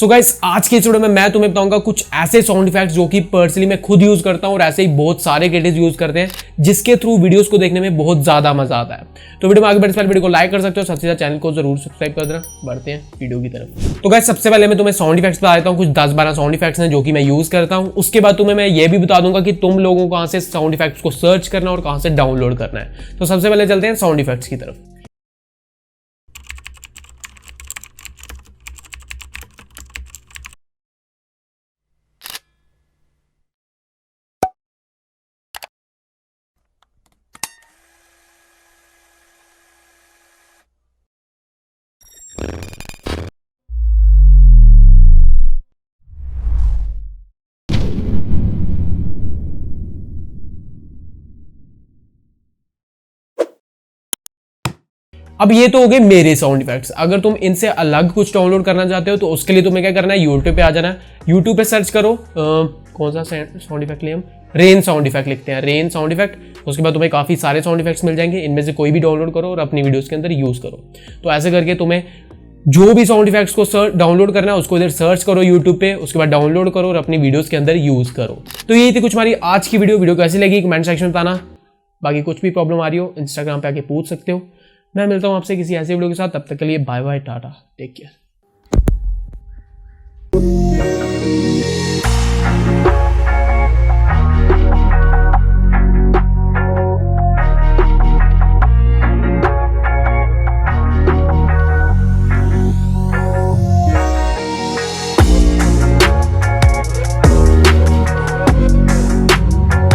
So guys, आज के इस वीडियो में मैं तुम्हें बताऊंगा कुछ ऐसे साउंड इफेक्ट्स जो कि पर्सनली मैं खुद यूज करता हूं और ऐसे ही बहुत सारे क्रिएटर्स यूज करते हैं, जिसके थ्रू वीडियोस को देखने में बहुत ज्यादा मजा आता है। तो वीडियो में आगे बढ़ने से पहले वीडियो को लाइक कर सकते हो, सबसे ज्यादा चैनल को जरूर सब्सक्राइब कर देना। बढ़ते हैं वीडियो की तरफ। तो गाइस, सबसे पहले मैं तुम्हें साउंड इफेक्ट्स बता देता हूँ। कुछ 10-12 साउंड इफेक्ट्स हैं जो कि मैं यूज करता हूँ। उसके बाद तुम्हें मैं ये भी बता दूंगा कि तुम लोगों को कहां से साउंड इफेक्ट्स को सर्च करना और कहां से डाउनलोड करना है। तो सबसे पहले चलते हैं साउंड इफेक्ट्स की तरफ। अब ये तो हो गए मेरे साउंड इफेक्ट्स। अगर तुम इनसे अलग कुछ डाउनलोड करना चाहते हो तो उसके लिए तुम्हें क्या करना है, यूट्यूब पे आ जाना है। यूट्यूब पे सर्च करो कौन सा साउंड इफेक्ट लिया हम, रेन साउंड इफेक्ट लिखते हैं, रेन साउंड इफेक्ट। उसके बाद तुम्हें काफ़ी सारे साउंड इफेक्ट्स मिल जाएंगे, इनमें से कोई भी डाउनलोड करो और अपनी वीडियोस के अंदर यूज़ करो। तो ऐसे करके तुम्हें जो भी साउंड इफेक्ट्स को डाउनलोड करना है उसको इधर सर्च करो यूट्यूब पे, उसके बाद डाउनलोड करो और अपनी वीडियोस के अंदर यूज़ करो। तो यही थी कुछ हमारी आज की वीडियो कैसी लगी कमेंट सेक्शन में बताना। बाकी कुछ भी प्रॉब्लम आ रही हो इंस्टाग्राम पे आके पूछ सकते हो। मैं मिलता हूं आपसे किसी ऐसे वीडियो के साथ, तब तक के लिए bye bye, tata, take care.